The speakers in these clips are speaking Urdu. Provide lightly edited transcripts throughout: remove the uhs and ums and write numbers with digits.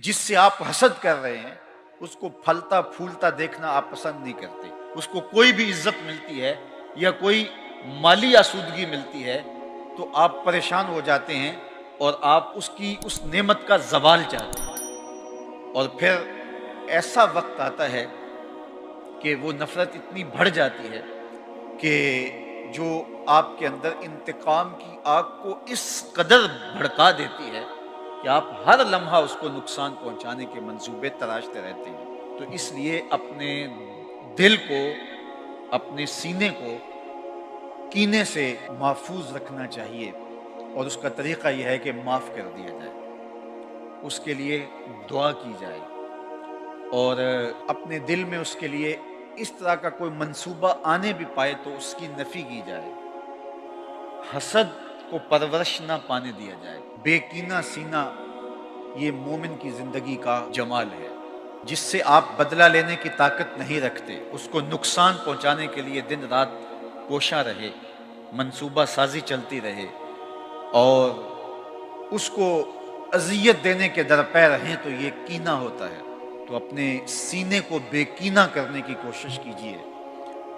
جس سے آپ حسد کر رہے ہیں اس کو پھلتا پھولتا دیکھنا آپ پسند نہیں کرتے. اس کو کوئی بھی عزت ملتی ہے یا کوئی مالی آسودگی ملتی ہے تو آپ پریشان ہو جاتے ہیں اور آپ اس نعمت کا زوال چاہتے ہیں. اور پھر ایسا وقت آتا ہے کہ وہ نفرت اتنی بڑھ جاتی ہے کہ جو آپ کے اندر انتقام کی آگ کو اس قدر بھڑکا دیتی ہے کہ آپ ہر لمحہ اس کو نقصان پہنچانے کے منصوبے تراشتے رہتے ہیں. تو اس لیے اپنے دل کو، اپنے سینے کو کینے سے محفوظ رکھنا چاہیے، اور اس کا طریقہ یہ ہے کہ معاف کر دیا جائے، اس کے لیے دعا کی جائے، اور اپنے دل میں اس کے لیے اس طرح کا کوئی منصوبہ آنے بھی پائے تو اس کی نفی کی جائے. حسد کو پرورش نہ پانے دیا جائے. بے کینہ سینہ یہ مومن کی زندگی کا جمال ہے، جس سے آپ بدلہ لینے کی طاقت نہیں رکھتے. اس کو نقصان پہنچانے کے لیے دن رات کوشاں رہے، منصوبہ سازی چلتی رہے، اور اس کو اذیت دینے کے درپے رہیں تو یہ کینہ ہوتا ہے. تو اپنے سینے کو بے کینہ کرنے کی کوشش کیجیے،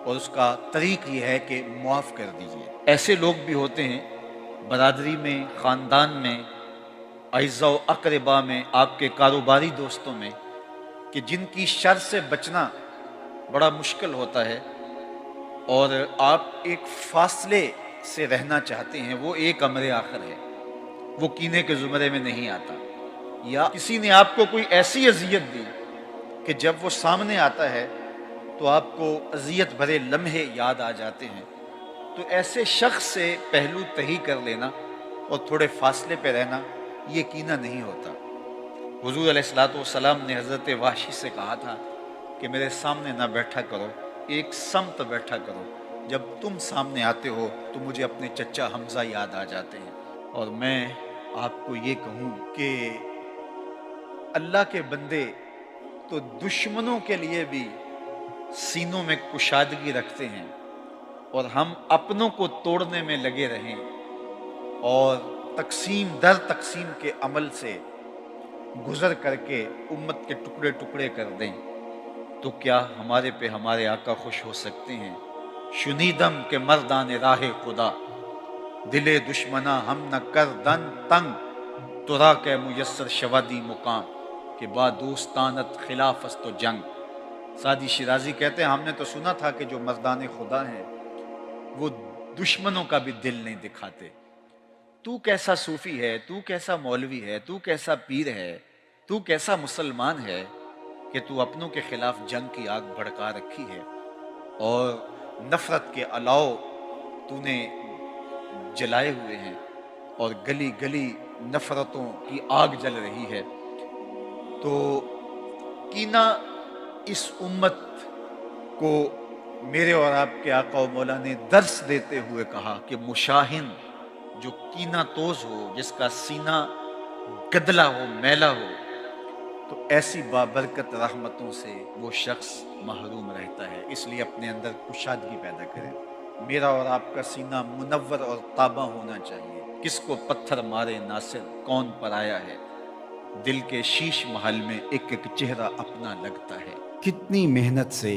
اور اس کا طریق یہ ہے کہ معاف کر دیجیے. ایسے لوگ بھی ہوتے ہیں برادری میں، خاندان میں، اعزاء و اقربا میں، آپ کے کاروباری دوستوں میں، کہ جن کی شر سے بچنا بڑا مشکل ہوتا ہے، اور آپ ایک فاصلے سے رہنا چاہتے ہیں. وہ ایک امر آخر ہے، وہ کینے کے زمرے میں نہیں آتا. یا کسی نے آپ کو کوئی ایسی اذیت دی کہ جب وہ سامنے آتا ہے تو آپ کو اذیت بھرے لمحے یاد آ جاتے ہیں، تو ایسے شخص سے پہلو تہی کر لینا اور تھوڑے فاصلے پہ رہنا یہ کینہ نہیں ہوتا. حضور علیہ الصلوۃ والسلام نے حضرت وحشی سے کہا تھا کہ میرے سامنے نہ بیٹھا کرو، ایک سمت بیٹھا کرو. جب تم سامنے آتے ہو تو مجھے اپنے چچا حمزہ یاد آ جاتے ہیں. اور میں آپ کو یہ کہوں کہ اللہ کے بندے تو دشمنوں کے لیے بھی سینوں میں کشادگی رکھتے ہیں، اور ہم اپنوں کو توڑنے میں لگے رہیں اور تقسیم در تقسیم کے عمل سے گزر کر کے امت کے ٹکڑے ٹکڑے کر دیں، تو کیا ہمارے پہ ہمارے آقا خوش ہو سکتے ہیں؟ شنیدم کے مردان راہ خدا، دل دشمنا ہم نہ کر دن تنگ، ترا کے میسر شوادی مقام، کہ با دوستانت خلاف است و جنگ. سعدی شیرازی کہتے ہیں ہم نے تو سنا تھا کہ جو مردان خدا ہیں وہ دشمنوں کا بھی دل نہیں دکھاتے. تو کیسا صوفی ہے، تو کیسا مولوی ہے، تو کیسا پیر ہے، تو کیسا مسلمان ہے کہ تو اپنوں کے خلاف جنگ کی آگ بھڑکا رکھی ہے، اور نفرت کے الاؤ تو نے جلائے ہوئے ہیں، اور گلی گلی نفرتوں کی آگ جل رہی ہے. تو کینہ اس امت کو میرے اور آپ کے آقا و مولا نے درس دیتے ہوئے کہا کہ مشاہن جو کینہ توز ہو، جس کا سینہ گدلا ہو، میلا ہو، تو ایسی بابرکت رحمتوں سے وہ شخص محروم رہتا ہے. اس لیے اپنے اندر کشادگی پیدا کریں. میرا اور آپ کا سینہ منور اور تاباں ہونا چاہیے. کس کو پتھر مارے ناصر کون پر آیا ہے، دل کے شیش محل میں ایک ایک چہرہ اپنا لگتا ہے. کتنی محنت سے،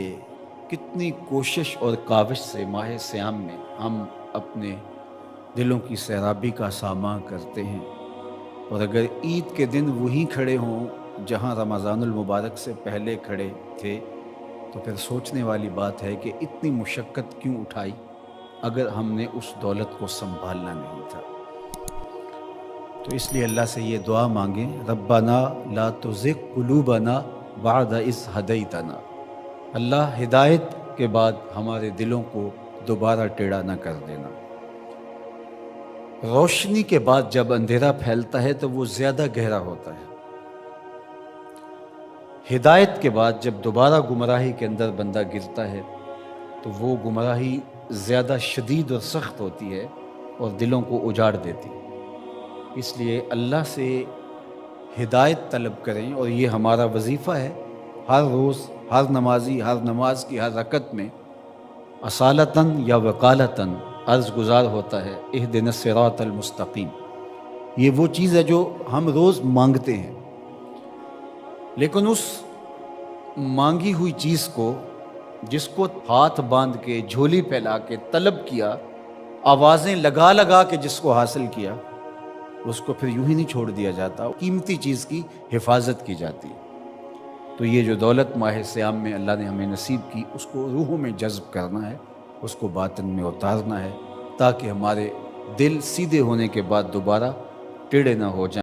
کتنی کوشش اور کاوش سے ماہ سیام میں ہم اپنے دلوں کی سیرابی کا ساماں کرتے ہیں، اور اگر عید کے دن وہیں کھڑے ہوں جہاں رمضان المبارک سے پہلے کھڑے تھے تو پھر سوچنے والی بات ہے کہ اتنی مشقت کیوں اٹھائی اگر ہم نے اس دولت کو سنبھالنا نہیں تھا. تو اس لیے اللہ سے یہ دعا مانگیں، ربنا لا تزغ قلوبنا بعد اذ ہدیتنا. اللہ ہدایت کے بعد ہمارے دلوں کو دوبارہ ٹیڑھا نہ کر دینا. روشنی کے بعد جب اندھیرا پھیلتا ہے تو وہ زیادہ گہرا ہوتا ہے. ہدایت کے بعد جب دوبارہ گمراہی کے اندر بندہ گرتا ہے تو وہ گمراہی زیادہ شدید اور سخت ہوتی ہے اور دلوں کو اجاڑ دیتی. اس لیے اللہ سے ہدایت طلب کریں، اور یہ ہمارا وظیفہ ہے. ہر روز ہر نمازی ہر نماز کی ہر رکعت میں اصالتاً یا وقالتاً عرض گزار ہوتا ہے اہدنا الصراط المستقیم. یہ وہ چیز ہے جو ہم روز مانگتے ہیں. لیکن اس مانگی ہوئی چیز کو، جس کو ہاتھ باندھ کے جھولی پھیلا کے طلب کیا، آوازیں لگا لگا کے جس کو حاصل کیا، اس کو پھر یوں ہی نہیں چھوڑ دیا جاتا، قیمتی چیز کی حفاظت کی جاتی ہے۔ تو یہ جو دولت ماہ صیام میں اللہ نے ہمیں نصیب کی، اس کو روحوں میں جذب کرنا ہے، اس کو باطن میں اتارنا ہے، تاکہ ہمارے دل سیدھے ہونے کے بعد دوبارہ ٹیڑھے نہ ہو جائیں۔